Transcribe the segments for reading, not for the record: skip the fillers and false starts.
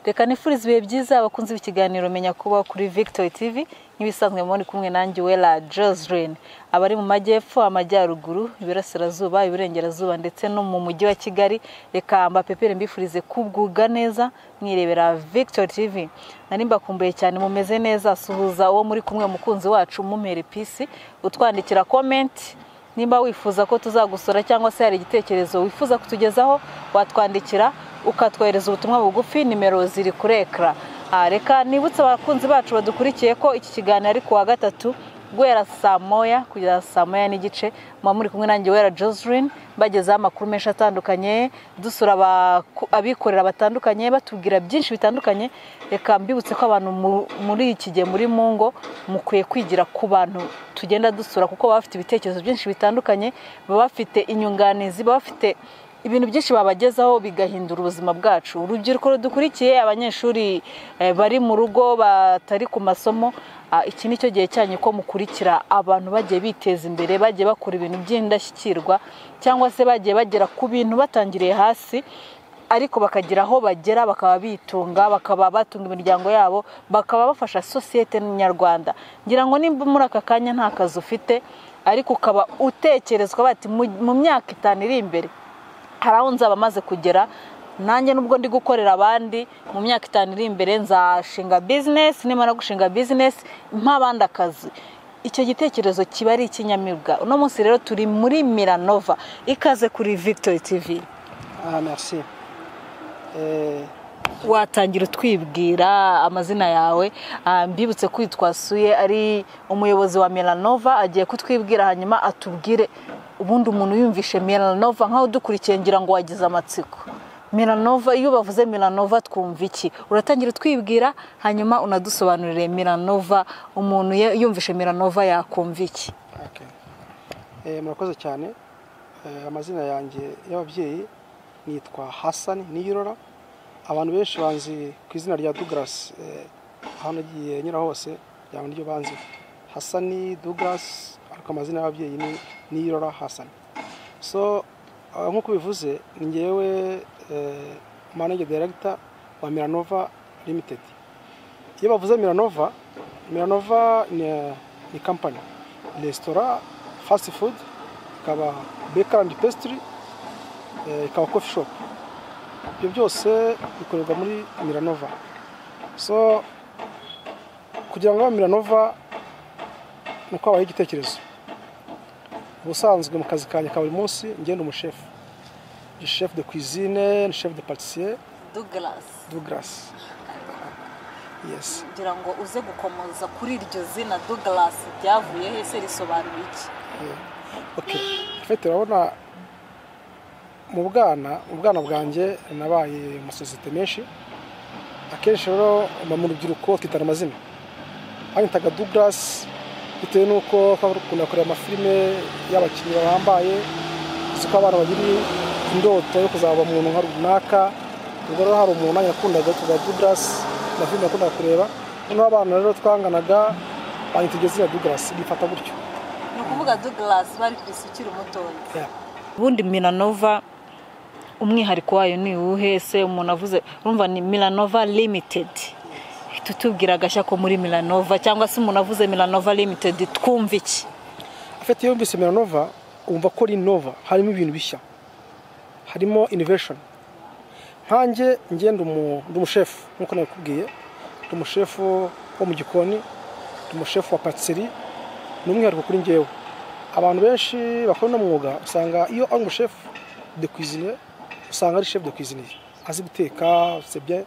reka nifurize ibihe byiza abakunzi b'ikiganiro menya kuba kuri Victory TV nk'ibisanzwe muri kumwe nanjye Wela Joseline abari mu majyepfo amajyaruguru ibirasirazuba iburengerazuba ndetse no mu mujyi wa Kigali reka mbapepere mbifurize kubwuga neza mwirebera Victory TV nari mbakumbuye cyane mumeze neza suhuza uwo muri kumwe mukunzi wacu mumere peace utwandikira comment nimba wifuza ko tuzagusora cyangwa se hari igitekerezo wifuza kutugezaho watwandikira ukatwohereza ubutumwa bugufi nimero ziri kuri ekra reka nibutse abakunzi bacu badukurikiye ko iki kiganiro ari kuwa gatatu guhera saa moya kugeza saa moya n'igice muri kumwe nanjye Wela Joseline bageza amakuru menshi atandukanye dusura abikorera batandukanye batubwira byinshi bitandukanye reka mbibutse ko abantu muri iki gihe muri mungo mukwiye kwigira ku bantu tugenda dusura kuko bafite ibitekerezo byinshi bitandukanye bafite inyunganizi bafite ibintu byinshi babagezaho bigahindura ubuzima bwacu urubyiruko rudukurikiye abanyeshuri bari mu rugo batari ku masomo iki nicyo gihe cyanyu ko mukurikira abantu bagiye biteza imbere bagiye bakora ibintu by'indashyikirwa cyangwa se bagiye bagera ku bintu batangiriye hasi ariko bakagira aho bagera bakaba bitunga bakaba batunga imiryango yabo bakaba bafasha societe nyarwanda ngira ngo nimba muri aka kanya nta kazi ufite ariko ukaba utekerezwa bati mu myaka 5 iri imbere haraho nzaba maze kugera nanjye nubwo ndi gukorera abandi mu myaka 5 iri imbere nzashinga business nimara gushinga business mpabandi akazi icyo gitekerezo kiba ari ikinyamibwa uno munsi rero turi muri Milanova ikaze kuri Victory TV merci watangira utwibwira amazina yawe mbibutse kwitwasuye ari umuyobozi wa Milanova agiye kutwibwira hanyuma atubwire ubundi umuntu yumvishe Milanova nkaho dukurikiye ngira ngo wagize amatsiko Milanova iyo bavuze Milanova twumva iki uratangira twibwira hanyuma unadusobanurire Milanova umuntu yumvishe Milanova yakumva iki murakoze cyane amazina yanjye y'ababyeyi nitwa Hassan Niyirora abantu benshi banzi ku izina rya Douglas aho nagiye nyura hose cyangwa niryo banzi Hassan Douglas ariko amazina y'ababyeyi ni Niyirora Hassan so nkuko bivuze ngewe manager director wa Milanova Limited iyo bavuze Milanova ni company restaurant fast food ikaba bakery and pastry ikaba coffee shop ibyo byose bikorerwa muri Milanova so kugira ngo Milanova nuko abaye igitekerezo ubusanzwe mu kazi kanya ka buri munsi ngenda umuchef chef de cuisine chef de pâtissier Douglas yes ngira ngo uze gukomoza kuri iryo zina Douglas byavuye hese risobanura iki okay fete urabona mu bwana bwanjye nabaye mu societe menshi akenshi rero mu rubyiruko twitana amazina anyitaga Douglas bitewe nuko kunakora amafilime y'abakinnyi bahambaye suko abantu bagira indoto yo kuzaba umuntu nka runaka ubwo rero hari umuntu yakundaga tuga Douglas na filime akunda kureba noneho abantu rero twanganaga banyitegeza Douglas bifata gutyo no kuvuga Douglas bari kwisukira umutoyi ubundi Milanova umwihariko wayo ni uhese umuntu avuze urumva ni Milanova Limited tutubwira agashya ko muri Milanova cyangwa se umuntu avuze Milanova Limited twumva iki afite iyo mbise Milanova umva ko ari nova harimo ibintu bishya harimo innovation nkanjye ngenda umuchef nkuko nakubwiye umuchef wo mu gikoni umuchef wa patisserie n'umwihariko kuri ngewe abantu benshi bakora no mwuga usanga iyo ari umuchef de cuisine usanga ari chef de cuisine azi guteka c'est bien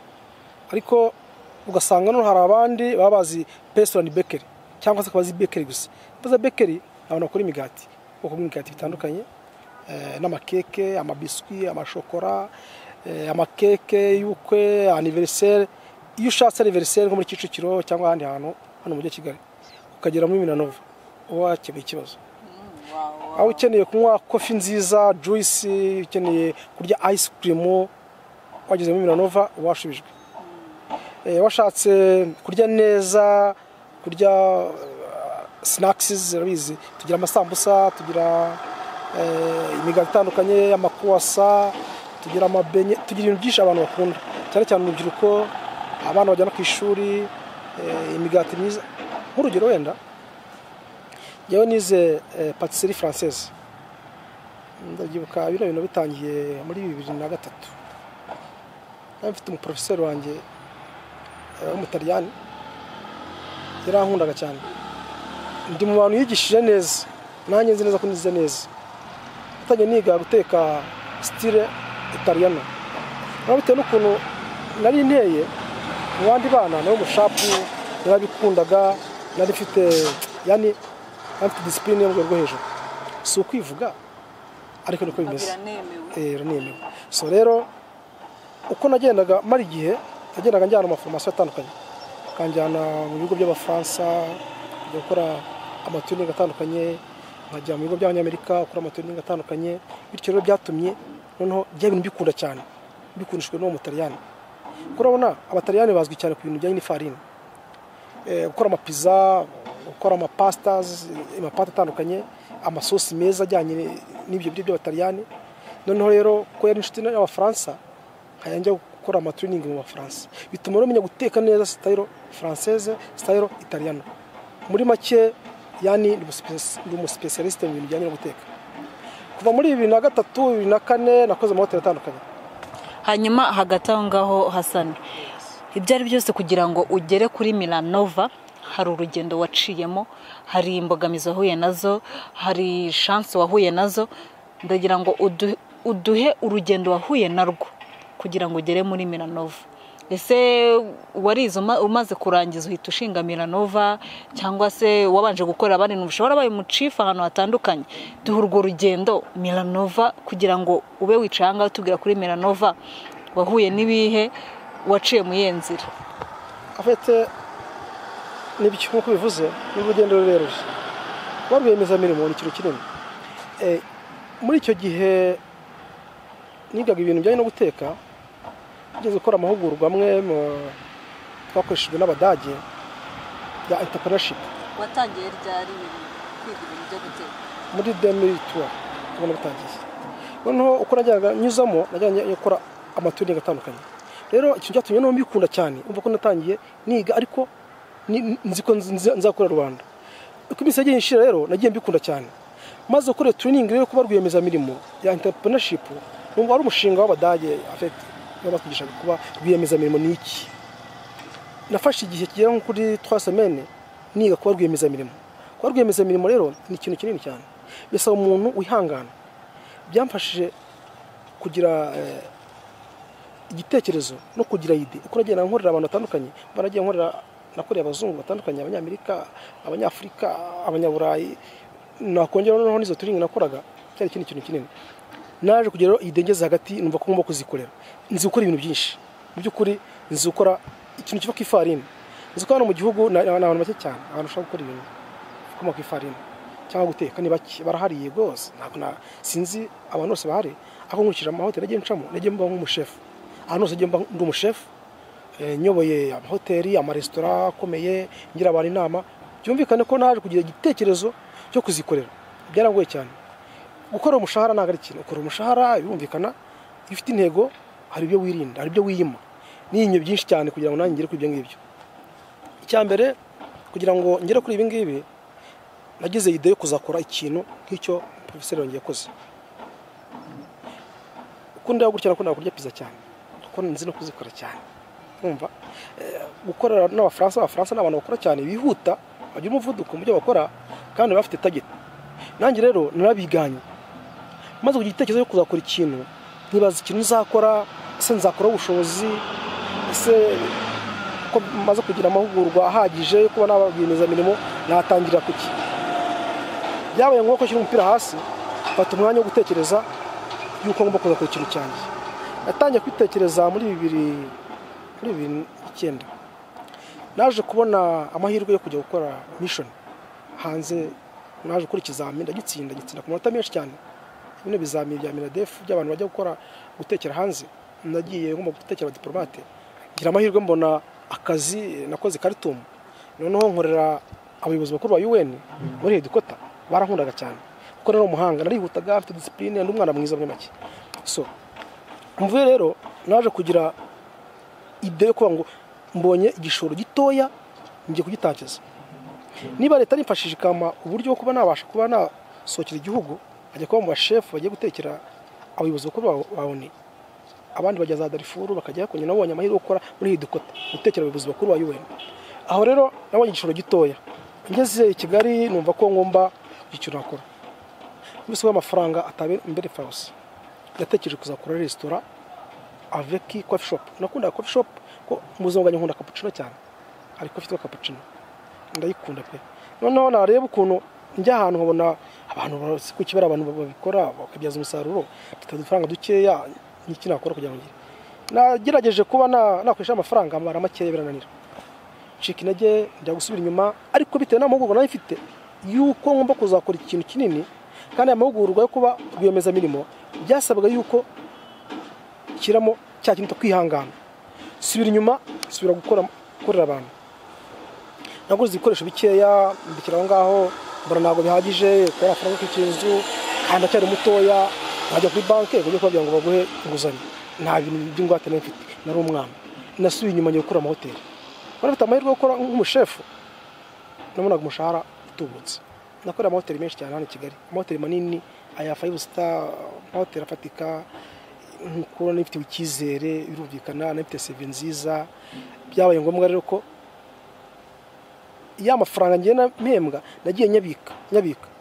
ariko ugasanga no hari abandi babazi pastry and bakery cyangwa se kabazi bakery gusa baza bakery abantu bakora imigati uko imigati bitandukanye n'amakeke amabiscuit amashokora amakeke y'ukwe anniversaire iyo ushatse anniversaire nko muri Kicukiro cyangwa ahandi hantu hano mu Kigali ukagera muri Milanova wakebeye ikibazo aho ukeneye kunywa coffee nziza juice ukeneye kurya ice cream wageze muri Milanova washubijwe washatse kurya neza kurya snacks zirabizi tugira amasambusa tugira imigati itandukanye amakuasa tugira amabenye tugira ibintu byinshi abantu bakunda cyane cyane urubyiruko abana bajyana ku ishuri, imigati myiza. Nk'urugero wenda njyewe nize patisserie française, ndabyibuka bino bintu bitangiye muri 2003. Nari mfite umuprofeseri wanjye w'umutaliyani yarankundaga cyane, ndi mu bantu yigishije neza, nanjye nzi neza ko nize neza. Natangiye niga guteka style italiano, bitewe n'ukuntu nari nteye mu bandi bana, nawe mushapu narabikundaga, nari mfite yani afite discipline yo mu rwego hejuru, si ukwivuga ariko niko bimeze, ranemewe. So rero uko nagendaga mari igihe nagendaga njyana mu formation atandukanye, kanjyana mu bigo by'Abafaransa kujya gukora amatuning atandukanye, nkajya mu bigo by'Abanyamerika gukora amatuning atandukanye. Bityo rero byatumye noneho bya bintu bikunda cyane, bikundishwe no mu Mutaliyani. Kurabona Abataliyani bazwi cyane ku bintu bijyanye n'ifarine, gukora amapizza, gukora amapastas, amapata atandukanye, amasosi meza ajyanye n'ibyo biryo by'Abataliyani. Noneho rero ko yari inshuti n'Abafaransa, nkajya gukora amatuning mu Bafaransa, bituma rero menya guteka neza style française, style italiano. Muri make yani ndi umuspecialiste mu bintu bijyanye no guteka. Kuva muri 2003 2004 nakoze mu hoteli atandukanye. Hanyuma hagati aho ngaho Hassan, ibyo ari byose kugira ngo ugere kuri Milanova hari urugendo waciyemo, hari imbogamizi wahuye nazo, hari chance wahuye nazo. Ndagira ngo uduhe urugendo wahuye narwo kugira ngo ugere muri Milanova. Ese warizo umaze kurangiza uhita ushinga Milanova, cyangwa se wabanje gukorera abandi n'ubushobora baye mu chief ahantu hatandukanye? Duhe urwo rugendo Milanova kugira ngo ube wicanga utubwira kuri Milanova wahuye nibihe, waciye mu yenzira. Afite nibyo nkuko bivuze, n'urugendo rurerure warwemeza mirimo ni kiro kinini. Muri icyo gihe nigaga ibintu bijyanye no guteka, ngeze gukora amahugurwa amwe twakoreshejwe n'Abadage ya entrepreneurship. Watangiye ryari kwiga ibintu byo guteka? Muri 2003 tubona bitangiye. Noneho uko najyaga nyuzamo najyanye gukora amatuning atandukanye. Rero ikintu cyatumye no mbikunda cyane, umva ko natangiye niga ariko nziko nzakora Rwanda. Uko iminsi yagiye inshira rero nagiye mbikunda cyane. Maze gukora training rero kuba rwiyemeza mirimo ya entrepreneurship, numva ari umushinga w'Abadage afite yabakugisha kuba rwiyemeza mirimo niki. Nafashe igihe kigera nko kuri 3 semaines niga kuba rwiyemeza mirimo. Kuba rwiyemeza mirimo rero ni ikintu kinini cyane, bisaba umuntu wihangana. Byamfashije kugira igitekerezo no kugira ide. Uko nagenda nkorera abantu batandukanye, baragiye nkorera nakoreye abazungu batandukanye, Abanyamerika, Abanyafrika, Abanyaburayi, nakongera noneho nizo turingi nakoraga, cyari kintu kinini. Naje kugera ide ngeze hagati numva ko ngomba kuzikorera. Nzi gukora ibintu byinshi. Mu byukuri nzi gukora ikintu kiva ku ifarine. Nzi ko hano mu gihugu n'abantu bake cyane abantu bashaka gukora ibintu bikomoka ku ifarine cyangwa guteka ni bake, barahariye rwose. Ntabwo sinzi abantu bose bahari. Aho nkurikira amahoteli nagiye ncamo, nagiye mba nk'umuchef. Ahantu hose nagiye mba ndi umuchef, nyoboye amahoteli, amaresitora akomeye, ngira abantu inama. Byumvikane ko naje kugira igitekerezo cyo kuzikorera. Byarangoye cyane. Gukora umushahara ntabwo ari ikintu. Ukora umushahara birumvikana, ifite intego, hari ibyo wirinda, hari ibyo wiyima. N'inyo byinshi cyane kugira ngo nanjye ngere kuri ibyo ngibyo. Icyambere kugira ngo ngere kuri ibi ngibi, nagize ide yo kuzakora ikintu nk'icyo professeur wanjye yakoze. Ukunda gukira ko nakurya pizza cyane, kuko nzi no kuzikora cyane. Urumva gukora n'Abafaransa n'abantu bakora cyane bihuta, bagira umuvuduko mu byo bakora kandi bafite target. Nanjye rero narabiganye, maze kugira igitekerezo cyo kuzakora ikintu, nkibaza ikintu nzakora, ese nzakora ubushobozi, ese ko maze kugira amahugurwa ahagije yo kuba nababwiriza mirimo natangira kuki. Byabaye ngombwa ko nshyira umupira hasi, mfata umwanya wo gutekereza yuko ngomba kuzakora ikintu cyanjye. Natangiye kwitekereza muri 2009. Naje kubona amahirwe yo kujya gukora mission hanze. Naje gukora ikizamini ndagitsinda ku manota menshi cyane. Bino bizamini bya Miladef by'abantu bajya gukora gutekera hanze. Nagiye ngomba gutekera diplomate, ngira amahirwe mbona akazi nakoze Khartoum. Noneho nkorera abayobozi bakuru ba UN muri Hedikota, barankundaga cyane kuko rero umuhanga, narihutaga, afite discipline, ndi umwana mwiza make. So mvuye rero naje kugira ide yo kuba ngo mbonye igishoro gitoya ngiye kugitangiza. Niba leta nimfashije ikama uburyo bwo kuba nabasha kuba nasohokera igihugu ajya kuba mu bashefu bagiye gutekera abayobozi bakuru babone, abandi bajya za Darifuru bakajya kwenye nabonye amahirwe gukora muri Hidukota gutekera abayobozi bakuru ba UN. Aho rero nabonye igishoro gitoya, ngeze i Kigali numva ko ngomba icyo nakora. Mbese amafaranga atabe imbere farose, yatekereje kuzakora restaurant avec coffee shop. Nakunda coffee shop ko muzungu bwanjye nkunda cappuccino cyane, ariko afite cappuccino ndayikunda pe. Noneho nareba ukuntu njya ahantu nkabona abantu ku kibera abantu babikora bakabyaza umusaruro, tutadufaranga dukeya n'iki nakora kugira ngo nagerageje kuba nakoresha amafaranga amara makeya birananira. Cika intege njya gusubira inyuma, ariko bitewe n'amahugurwa nayo ifite yuko ngomba kuzakora ikintu kinini, kandi amahugurwa yo kuba rwiyemeza mirimo byasabwaga yuko kiramo cya kintu kwihangana. Subira inyuma, subira gukorera abantu. Naguze ibikoresho bikeya mbikira aho ngaho, mbona ntabwo bihagije kubera amafaranga y'ikinzu, kandi acyari mutoya, nkajya kuri banki kujya kubabwira ngo baguhe inguzanyo. Nta bintu by'ingwate mfite, nari umwana. Nasubiye inyuma ngiye gukora amahoteli. Bari bafite amahirwe yo gukora nk'umushefu, nabonaga umushahara utubutse. Nakorera amahoteli menshi cyane hano i Kigali, amahoteli manini aya 5 star, amahoteli afatika, nk'uko nifite icyizere birumvikana, nifite CV nziza. Byabaye ngombwa rero ko ya mafaranga ngena mpembwa nagiye nyabika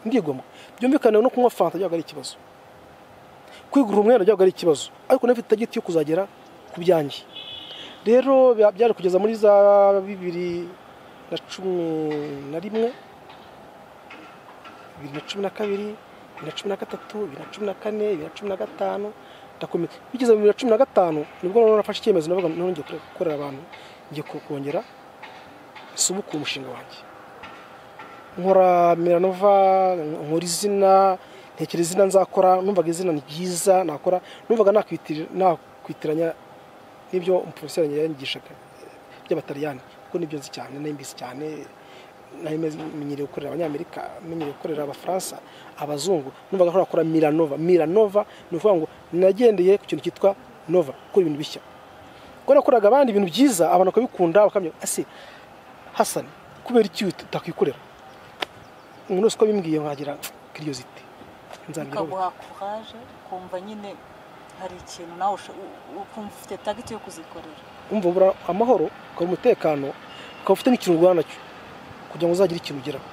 ndigomwa. Byumvikana no kunywa fanta byaga ari ikibazo, kwigura umwenda byaga ari ikibazo, ariko nafite target yo kuzagera ku byanjye. Rero byari kugeza muri za 2011, 2012, 2013, 2014, 2015 ndakomeka. Bigeze mu 2015 nibwo nafashe icyemezo navuga nongeye gukorera abantu, ngiye kongera subuka umushinga wanjye. Nkora Milanova, nkora izina, ntekereza izina nzakora, numvaga izina ni ryiza nakora, numvaga nakwitiranya n'ibyo umuprofeseri yanyigishaga by'abataliyani, kuko nibyo nzi cyane, n'imbisi cyane, namenyereye gukorera abanyamerika, namenyereye gukorera abafaransa, abazungu. Numvaga ko nakora Milanova ni ukuvuga ngo nagendeye ku kintu cyitwa Nova, gukora ibintu bishya. Kuko nakoraga abandi ibintu byiza, abantu bakabikunda bakamenya ase Hassan kubera iki utakwikorera. Umuntu wese ko bimbwiye nkagira curiosity, nzabwira ukaguha courage kumva nyine hari ikintu nawe ukumva ufite target yo kuzikorera, umva ubura amahoro, ukaba umutekano, ukaba ufite n'ikintu urwana cyo kugira ngo uzagire ikintu ugeraho.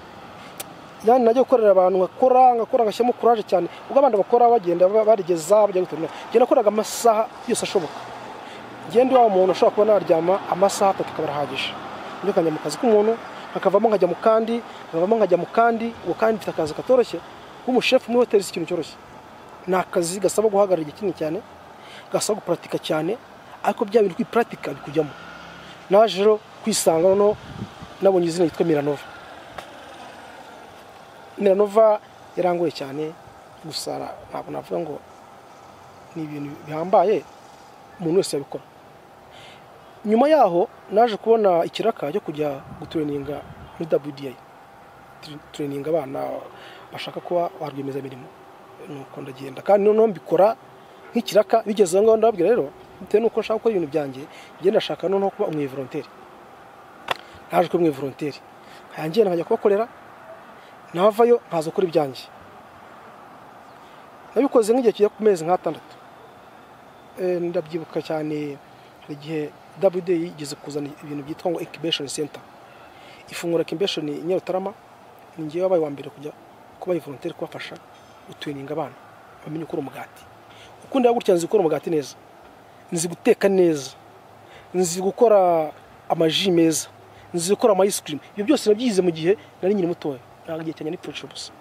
Yani najya gukorera abantu ngakora ngashyamo courage cyane, ubwo abandi bakora bagenda barigeza bajya guterana. Ngiye nakoraga amasaha yose ashoboka, ngende wa muntu ashobora kuba naryama amasaha 3 kabarahagije. Njye kanya mu kazi k'umuntu akavamo nkajya mu kandi, uwo kandi mfite akazi katoroshye nk'umushefu muri hoteli. Ikintu cyoroshye ni akazi gasaba guhagarara igihe kinini cyane, gasaba gupratika cyane, ariko bya bintu kwipratika bikujyamo. Naje rero kwisanga no nabonye izina yitwa Milanova yarangoye cyane, gusara ntabwo navuga ngo ni ibintu bihambaye umuntu wese yabikora. Nyuma yaho naje kubona ikiraka cyo kujya gutraininga muri WDI, traininga abana bashaka kuba barwemeza mirimo. Nuko ndagenda kandi noneho mbikora nk'ikiraka. Bigeze ngo ndababwira rero bitewe nuko nshaka gukora ibintu byanjye, ngenda nashaka noneho kuba umwivolonteri. Naje kuba umwivolonteri, nkanjye nkajya kubakorera, navayo nkaza gukora ibyanjye. Nabikoze nk'igihe kijya ku mezi nka 6. Ndabyibuka cyane igihe WD yigeze kuzana ibintu byitwa ngo incubation center. Ifungura incubation Nyarutarama, ningiye wabaye wa mbere kujya kuba volunteer kubafasha gutraininga abana bamenye gukora umugati. Ukunda gutya nzi gukora umugati neza, nzi guteka neza, nzi gukora amaji meza, nzi gukora ama ice cream. Ibyo byose nabyize mu gihe nari nyine mutoya, nagiye cyane ni produce.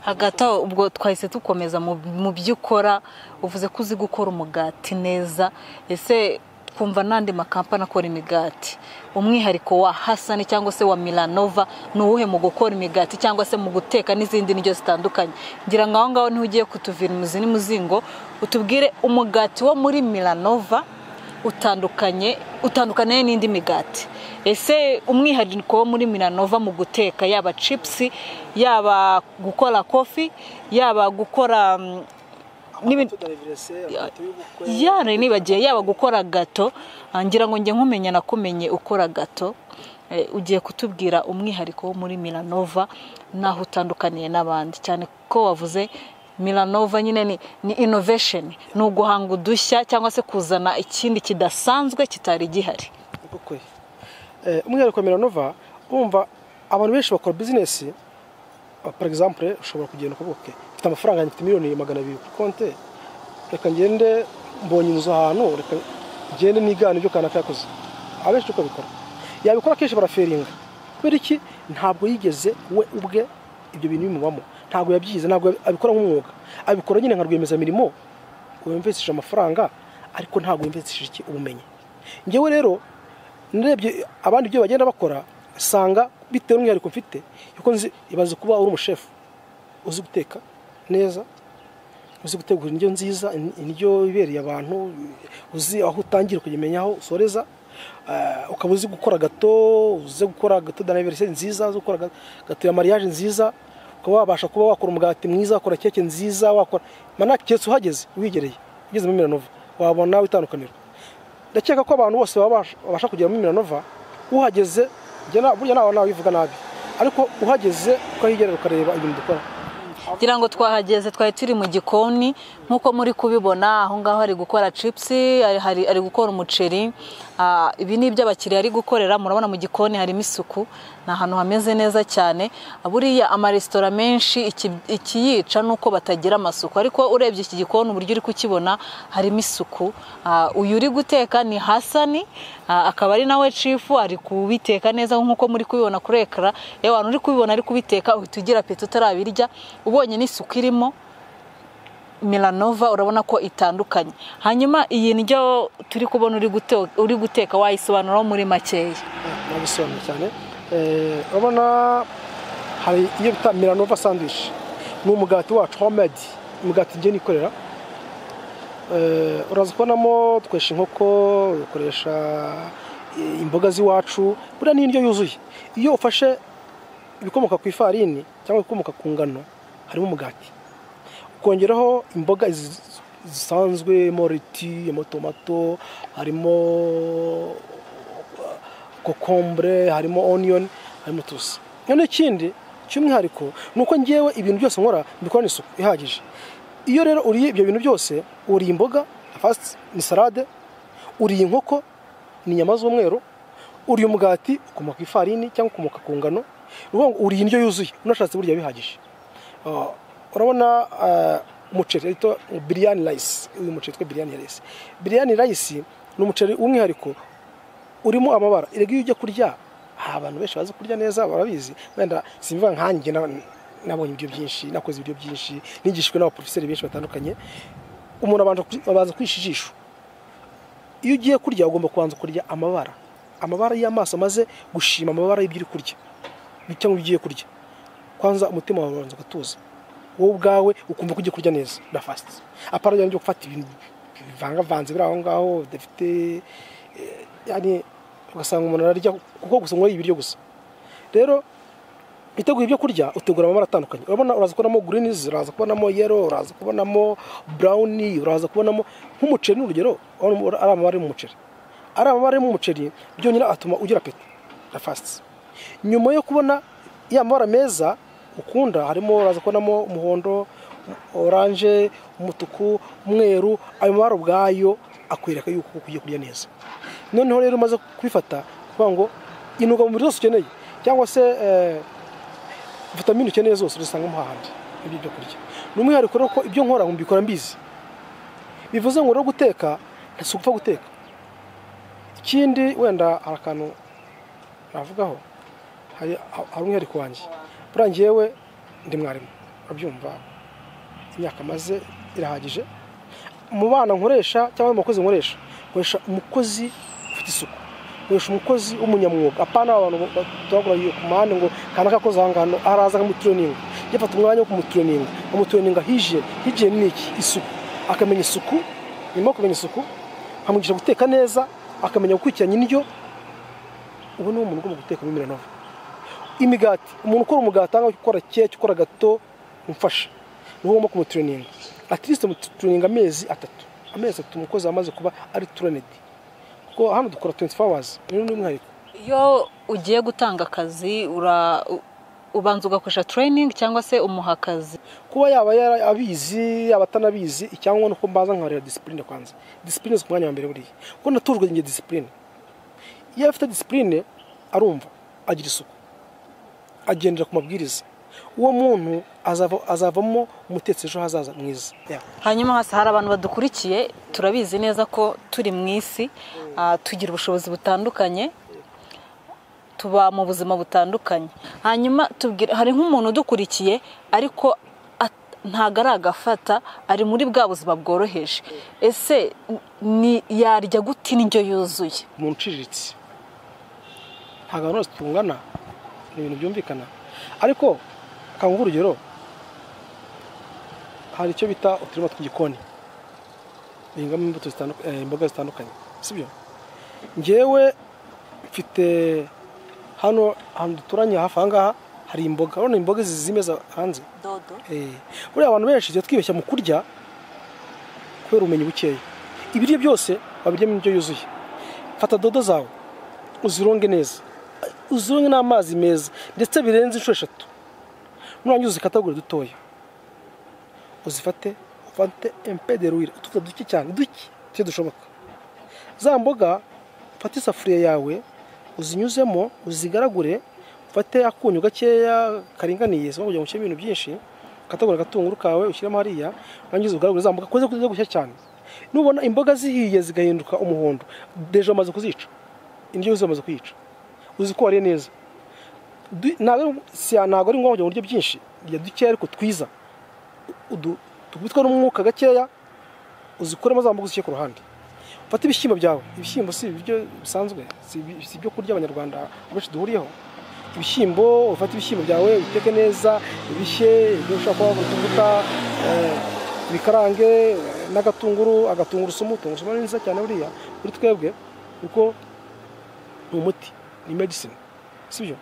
Hagata ubwo twahise tukomeza mu byukora, uvuze ko uzi gukora umugati neza. Ese kumva nandi makampani akora imigati, umwihariko wa Hassan cyangwa se wa Milanova nuwuhe mu gukora imigati cyangwa se mu guteka n'izindi ndyo zitandukanye? Ngira ngaho ngaho ni ugiye kutuvira imuzini muzingo, utubwire umugati wo muri Milanova utandukanye n'indi migati. Ese umwihariko wo muri Milanova mu guteka, yaba chips, yaba gukora coffee, yaba gukora yari nibagiye yaba gukora gato, ngira ngo njye nkumenya nakumenye ukora gato. Ugiye kutubwira umwihariko wo muri Milanova naho utandukaniye n'abandi, cyane ko wavuze Milanova nyine ni innovation, ni uguhanga udushya cyangwa se kuzana ikindi kidasanzwe kitari gihari. Umwihariko wa Milanova, umva abantu benshi bakora business, par exemple ushobora kugenda ukavuga mfite amafaranga mfite miliyoni 200 ku konte, reka ngende mbonye inzu ahantu, reka ngende nigana ibyo kana kakoze. Abenshi uko bikora yabikora kenshi baraferinga, kubera iki? Ntabwo yigeze we ubwe ibyo bintu bimubamo, ntabwo yabyize, ntabwo abikora nk'umwuga, abikora nyine nka rwemeza mirimo, wemvesisha amafaranga ariko ntabwo wemvesisha iki ubumenyi. Ngewe rero ndebye abandi byo bagenda bakora, sanga bitewe n'umwihariko mfite yuko nzi ibaze kuba uri umushefu uzi guteka neza, uzi gutegura indyo nziza, indyo ibereye abantu, uzi aho utangira kugimenya aho usoreza, ukaba uzi gukora gato, uzi gukora gato d'anniversaire nziza, uzi gukora gato ya mariage nziza, ukaba wabasha kuba wakora umugati mwiza, wakora keke nziza, wakora mana ketse uhageze wigereye ugeze muri Milanova wabona witandukanira. Ndakeka ko abantu bose babasha kugera muri Milanova uhageze, burya nawe bivuga nabi, ariko uhageze ukahigerera ukareba ibintu dukora. Ngira ngo twahageze, twari turi mu gikoni nkuko muri kubibona, aho ngaho ari gukora chips, ari gukora umuceri. Ibi ni ibyo abakiriya ari gukorera, murabona mu gikoni harimo isuku, na ahantu hameze neza cyane. Buriya amaresitora menshi ikiyica nuko batagira amasuku, ariko urebye iki gikoni uburyo uri kukibona harimo isuku. Uyu uri guteka ni Hasani, akaba ari nawe chief, ari kubiteka neza nkuko muri kubibona kuri ekara. Yewe abantu uri kubibona ari kubiteka uhita ugira apeti utarabirya, ubonye n'isuku irimo. Milanova urabona ko itandukanye. Hanyuma iyi ndyo turi kubona uri guteka wayisobanura muri makeya? Nabisobanura cyane. Urabona hari iyo bita Milanova sandwich, ni umugati wacu homemade, umugati ngiye nikorera. Uraza kubonamo twesha inkoko, ukoresha imboga z'iwacu, buriya ni indyo yuzuye. Iyo ufashe ibikomoka ku ifarini cyangwa ibikomoka ku ngano, harimo umugati, ukongeraho imboga zisanzwe, moriti, tomato, harimo kokombure, harimo onion, harimo tusi. None ikindi cy'umwihariko nuko ngewe ibintu byose nkora mbikora n'isuku ihagije. Iyo rero uriye ibyo bintu byose, uriye imboga fast ni salade, uriye inkoko ni inyama z'umweru, uriye umugati ukomoka ku ifarini cyangwa ukomoka ku ngano, uriye indyo yuzuye, unashatse burya bihagije. Urabona umuceri rito biryani rice, uyu muceri twa biryani rice. Biryani rice ni umuceri umwihariko urimo amabara. Irege iyo ujya kurya, abantu benshi bazi kurya neza barabizi, wenda simva nkanjye nabonye ibyo byinshi, nakoze ibyo byinshi, nigishwe n'abaprofesseur benshi batandukanye. Umuntu abanza kwishijisha. Iyo ugiye kurya ugomba kubanza kurya amabara y'amaso, maze gushima amabara y'ibyo uri kurya, cyangwa ugiye kurya. Kwanza umutima wawe ubanza gatuza, wowe ubwawe ukumva ko ugiye kurya neza na fast. Apara byo gufata ibintu bivangavanze biri aho ngaho dafite, yani ugasanga umuntu ararya kuko gusa ngo ibiryo gusa. Rero iteguye ibyo kurya utegura amabara atandukanye. Urabona uraza kubonamo greens, uraza kubonamo yellow, uraza kubonamo brown, uraza kubonamo nk'umuceri n'urugero, ari amabara mu muceri. Ari amabara mu muceri byonyine atuma ugira apeti na fast. Nyuma yo kubona ya mabara meza ukunda, harimo uraza kubonamo umuhondo, orange, umutuku, umweru, ayo mabara ubwayo akwereka yuko ugiye kurya neza. Noneho rero umaze kwifata kuvuga ngo intungamubiri zose ukeneye cyangwa se vitamine ukeneye zose usanga mu hahandi ibyo byo kurya. N'umwihariko rero ko ibyo nkora mbikora mbizi, bivuze ngo rero guteka ntasukufa guteka. Ikindi wenda arakantu navugaho, hari umwihariko wanjye. Burangiyewe ndi mwarimu, urabyumva, imyaka maze irahagije. Mu bana nkoresha cyangwa mu bakozi nkoresha umukozi ufite isuku, nkoresha umukozi w'umunyamwuga. Apana abantu batagura ku mahane ngo kana kakoze ahangano araza mu training, yafata umwanya wo mu training hygiene ni iki? Isuku. Akamenya isuku, nyuma kumenya isuku nkamugisha guteka neza, akamenya gukurikiranya indyo. Ubu ni umuntu ugomba guteka muri Milanova. Imigati, umuntu ukora umugati cyangwa ukora keke, ukora gato umfasha, ni ugomba kumutraining. at least turinga amezi 3 umukozi amaze kuba ari trained kuko hano dukora 24 hours n'umwihariko. Iyo ugiye gutanga akazi ubanza ugakoresha training cyangwa se umuha akazi? Kuba yaba abizi abatanabizi icyangwa nuko mbaza nkarera discipline kwanza. Discipline ku mwanya wa mbere buriya kuko natujwe nge discipline. Iyo afite discipline arumva agira isuku agendera ku mabwiriza, uwo muntu azavamo umutetsi ejo hazaza mwiza. Hanyuma hasi hari abantu badukurikiye, turabizi neza ko turi mu isi, tugira ubushobozi butandukanye, tuba mu buzima butandukanye. Hanyuma tubwira, hari nk'umuntu udukurikiye ariko ntago aragafata, ari muri bwa buzima bworoheje, ese ni yarya gute n'indyo yuzuye? Umuntu uciriritse ntago abantu tungana, ni ibintu byumvikana, ariko kanga urugero, hari icyo bita uturima tw'igikoni bihingamo imbuto zitandukanye, imboga zitandukanye, sibyo? Ngewe mfite hano duturanye hafi ahangaha hari imboga, urabona imboga zimeza hanze dodo. Buriya abantu benshi twibeshya mu kurya kubera ubumenyi bukeya. Ibiryo byose babiryamo indyo yuzuye. Fata dodo zawe uzironge neza, uzironge n'amazi meza ndetse birenze inshuro 3, nurangiza uzikatagura dutoya, ufate impede ruire utuvuta duke cyane, duke dushoboka. Za mboga fata isafuriya yawe uzinyuzemo uzigaragure, ufate akunyu gakeya karinganiye so kugira ngo ushyire ibintu byinshi, katagura gatunguru kawe ushyiramo hariya, urangiza ugaragure za mboga koze gushya cyane. Nubona imboga zihiye zigahinduka umuhondo, deje amaze kuzica, indyo yuzuye amaze kuyica, uziko wariye neza. Ntago ari ngombwa kugira uburyo byinshi, rya duke ariko twiza, tubitwa n'umwuka gakeya, uzikuremo za mboga uzishyire ku ruhande. Fata ibishyimbo byawe, ibishyimbo si ibyo bisanzwe, si ibyo kurya abanyarwanda benshi duhuriyeho. Ibishyimbo, ufata ibishyimbo byawe uteke neza, ibishye, ibyo ushaka kuvuga bikarange n'agatunguru sumu, tungurusumu ni nziza cyane buriya kuri twebwe kuko ni umuti, ni medicine, sibyo?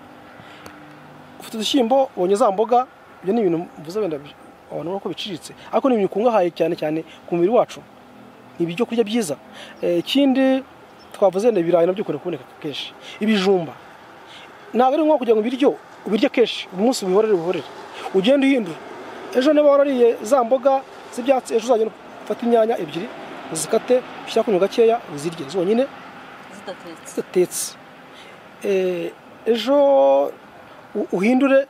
Ufite udushyimbo ubonye za mboga, ibyo ni ibintu mvuze wenda abantu bako biciriritse, ariko ni ibintu kungahaye cyane ku mubiri wacu, ni ibyo kurya byiza. Ikindi twavuze ne ibirayi nabyo ukunda kuboneka kenshi. Ibijumba ntabwo ari ngombwa kugira ngo ibiryo ubirye kenshi, umunsi ubihorere ugenda uhindura. Ejo niba warariye za mboga z'ibyatsi, ejo uzagenda ufata inyanya 2 uzikate ushyira ku nyuga gakeya uzirye zonyine zidatetse. Ejo uhindure,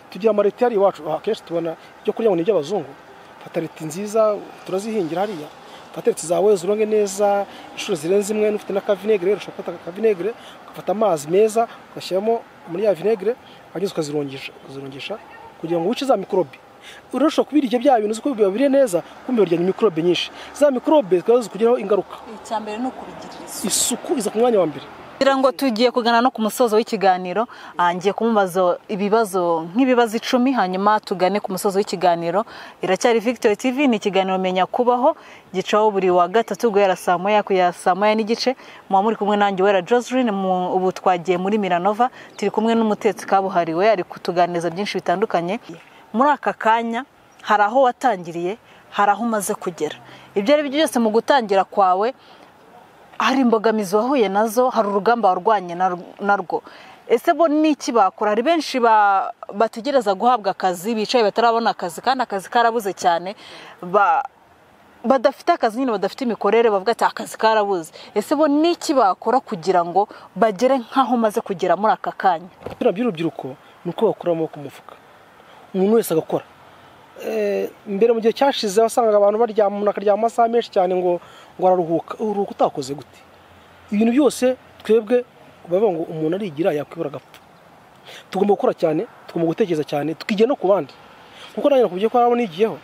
tugira amareti yari iwacu akenshi tubona ibyo kurya ngo ni iby'abazungu. Fata reti nziza turazihingira hariya, fata reti zawe uzironge neza inshuro zirenze imwe, n'ufite na kavinegre ushaka ka vinegre, ugafata amazi meza ugashyiramo muri ya vinegre, hanyuma ukazirongesha kugira ngo wice za mikrobe. Urusha kubirya bya bintu uko bibabire neza, kumbe birya mikrobe nyinshi. Za mikrobe zikaza kugiraho ingaruka. Icyambere no kubigirira isuku iza ku mwanya wa mbere. Kugira ngo tugiye kugana no ku musozo w'ikiganiro, ngiye kumubaza ibibazo nk'ibibazo 10, hanyuma tugane ku musozo w'ikiganiro. Iracyari Victory TV, ni ikiganiro menya kubaho gicaho buri wa gatatu guhera saa moya kugera saa moya n'igice. Muba muri kumwe nanjye Wera Joseline, ubu twagiye muri Miranova, turi kumwe n'umutetsi kabuhariwe ari kutuganiriza byinshi bitandukanye. Muri aka kanya hari aho watangiriye, hari aho umaze kugera. Ibyo ari byo byose mu gutangira kwawe hari imbogamizi wahuye nazo, hari urugamba warwanye narwo. Ese bo niki bakora? Hari benshi bategereza guhabwa akazi, bicaye batarabona akazi kandi akazi karabuze cyane, badafite akazi nyine, badafite imikorere, bavuga ati akazi karabuze. Ese bo niki bakora kugira ngo bagere nkaho maze kugera muri aka kanya? By'urubyiruko nuko bakuramo ku mufuka, umuntu wese agakora. Mbere mu gihe cyashize wasangaga abantu baryama akaryama amasaha menshi cyane ngo araruhuka. Uruhuka utakoze gute? Ibintu byose twebwe bavuga ngo umuntu arigira yakwibura agapfa. Tugomba gukora cyane, tugomba gutekereza cyane, tukigiye no ku bandi. Kuko nanjye nakubwiye ko arabona igiyeho,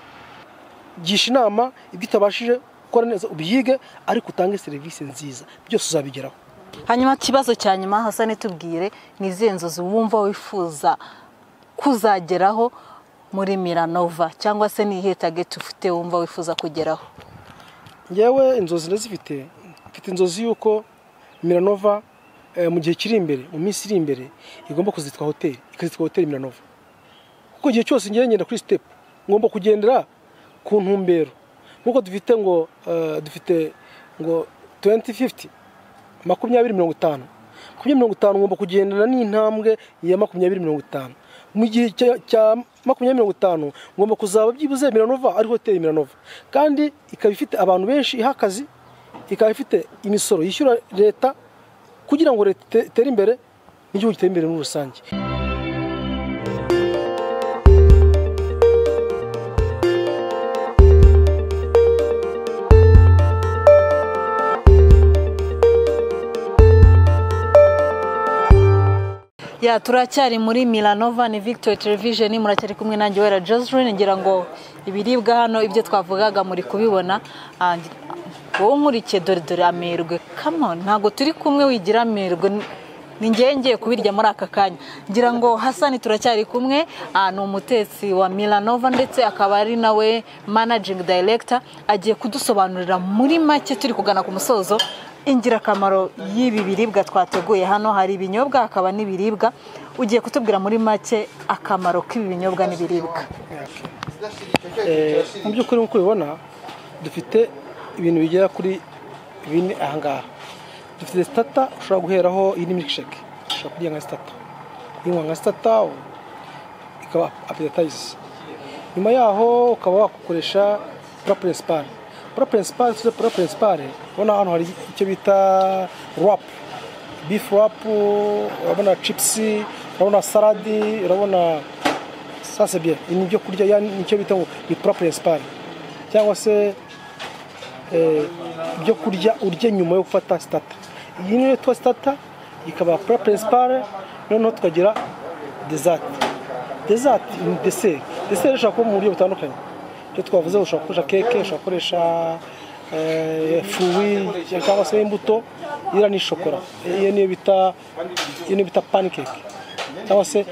gisha inama ibyo utabashije gukora neza ubyige, ariko utange serivisi nziza, byose uzabigeraho. Hanyuma kibazo cya nyuma Hasani, tubwire ni izihe nzozi wumva wifuza kuzageraho muri Miranova, cyangwa se ni iyihe target ufite wumva wifuza kugeraho? Ngewe inzozi ndazifite, mfite inzozi yuko Miranova mu gihe kiri imbere, mu minsi iri imbere, igomba kuzitwa hoteli, ikazitwa hoteli Miranova. Kuko igihe cyose ngenda kuri step, ngomba kugendera ku ntumbero nkuko dufite ngo 2050 2050 ngomba kugendana n'intambwe ya 2050 mu gihe cya 2050 ngomba kuzaba byibuze Milanova ari hoteli Milanova kandi ikaba ifite abantu benshi ihakazi ikaba ifite imisoro yishyura leta kugira ngo leta itere imbere n'igihugu gitere imbere muri rusange. Ya turacyari muri Milanova ni Victory Television muracyari kumwe nanjye Wera Joseline ngira ngo ibiribwa hano ibyo twavugaga muri kubibona wowe nkurikiye dore amerwe come on ntago turi kumwe wigira amerwe ni ngiye kubirya muri aka kanya ngira ngo Hassan turacyari kumwe ni umutetsi wa Milanova ndetse akaba ari nawe managing director agiye kudusobanurira muri make turi kugana ku musozo ingirakamaro y'ibi biribwa twateguye hano hari ibinyobwa akaba n'ibiribwa ugiye kutubwira muri make akamaro k'ibi binyobwa n'ibiribwa. Mu by'ukuri nk'uko ubibona dufite ibintu bigera kuri bine ahangaha dufite starter ushobora guheraho iyi ni milkshake ushobora kurya nka starter yinywa nka starter ikaba appetizer nyuma yaho ukaba wakoresha plat principal ubona hano hari icyo bita wrap beef wrap urabona chips urabona salad urabona sasa bien ni byo kurya yani icyo bita ngo ni plat principal cyangwa se byo kurya urye nyuma yo gufata starter iyi ni to starter ikaba plat principal noneho tukagira dessert ni dessert ushobora kuba mu buryo butandukanye cyo twavuze ushobora gukoresha cake ushobora gukoresha fruit cyangwa se imbuto ira ni shokora iyo ni bita pancake cyangwa se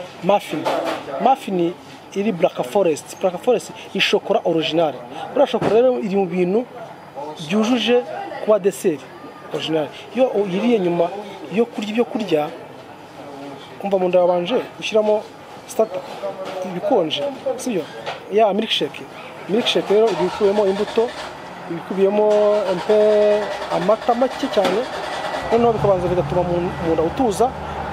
muffin iri black forest ishokora original bura shokora rero iri mu bintu byujuje kuba dessert original yo iriye nyuma yo kurya ibyo kurya kumva mu nda yabanje ushyiramo starter ibikonje sibyo ya milkshake rero ibikubiyemo imbuto ibikubiyemo amata make cyane noneho bikabanza bigatuma mu nda utuza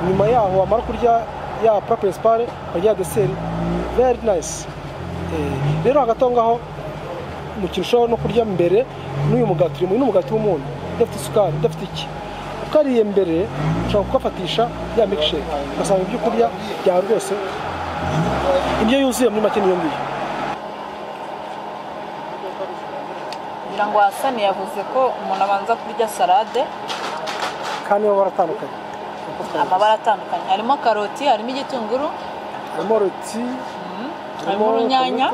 nyuma yaho amara kurya ya plat principal ya dessert very nice. Rero hagati aho ngaho mu kirushaho no kurya mbere n'uyu mugati w'umuntu udafite isukari udafite iki ukariye mbere ushobora kugafatisha ya milkshake ugasanga ibyo kurya byawe rwose indyo yuzuye muri make niyo ngiyo. Ngo Hassan yavuze ko umuntu abanza kurya salade kandi amabara atandukanye harimo karoti harimo igitunguru harimo roti harimo urunyanya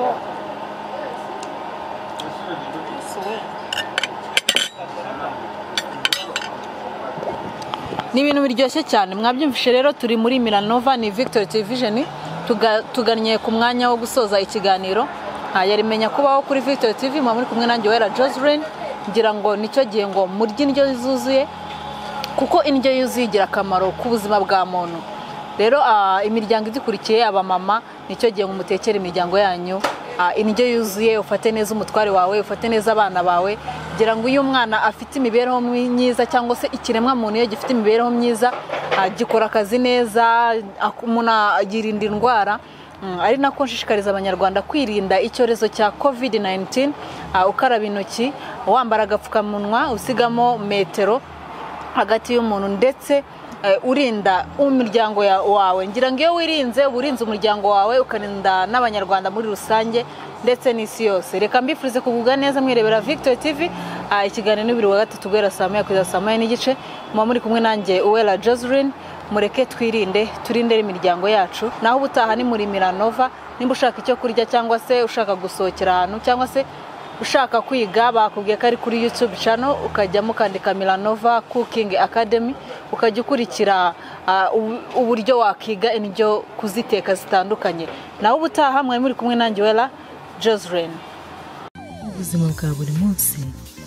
ni ibintu biryoshye cyane mwabyumvishe rero turi muri Milanova ni Victory Television tugannye ku mwanya wo gusoza ikiganiro yarimenya kubaho kuri Victory TV muri kumwe nanjye Wera Joseline ngira ngo nicyo gihe ngo murye indyo zuzuye kuko indyo yuzuye igira akamaro ku buzima bwa muntu rero imiryango idukurikiye abamama nicyo gihe ngo mutekere imiryango yanyu indyo yuzuye ufate neza umutware wawe ufate neza abana bawe ngira ngo uyu mwana afite imibereho myiza cyangwa se ikiremwa muntu iyo gifite imibereho myiza gikora akazi neza umuntu agirinda indwara ari nako nshishikariza abanyarwanda kwirinda icyorezo cya COVID-19 ukaraba intoki wambara agapfukamunwa usigamo metero hagati y'umuntu ndetse urinda umuryango wawe ngira ngo iyo wirinze uburinze umuryango wawe ukarinda n'abanyarwanda muri rusange ndetse n'isi yose reka mbifurize kugubwa neza mwirebera Victory TV ikiganiro n'ibiri wa gatatu guhera saa 9 kugeza saa 9 n'igice muri kumwe nanjye Wera Joseline mureke turindere imiryango yacu naho ubutaha ni muri Milanova nimba ushaka icyo kurya cyangwa se ushaka gusohokera ahantu cyangwa se ushaka kwiga bakubwiye ko ari kuri YouTube channel ukajyamo ukandika Milanova Cooking Academy ukajya ukurikira uburyo wakiga indyo kuziteka zitandukanye naho ubutaha muri kumwe nanjye Wera Joseline. Ubuzima bwa buri munsi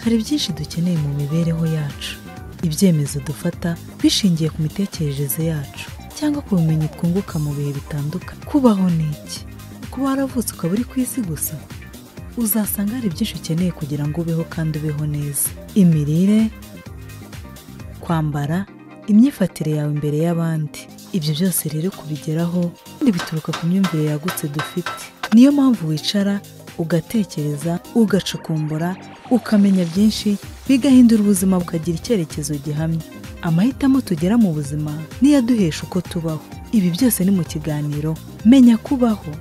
hari byinshi dukeneye mu mibereho yacu ibyemezo dufata bishingiye ku mitekerereze yacu cyangwa ku bumenyi twunguka mu bihe bitandukanye kubaho niki kuba waravutse ukaba uri ku isi gusa uzasanga hari byinshi ukeneye kugira ngo ubeho kandi ubeho neza. Imirire, kwambara, imyifatire yawe imbere y'abandi. Ibyo byose rero kubigeraho kandi bituruka ku myumvire yagutse dufite. Niyo mpamvu wicara ugatekereza, ugacukumbura, ukamenya byinshi, bigahindura ubuzima bukagira icyerekezo gihamye. Amahitamo tugera mu buzima niyo aduhesha uko tubaho. Ibi byose ni mu kiganiro Menya Kubaho.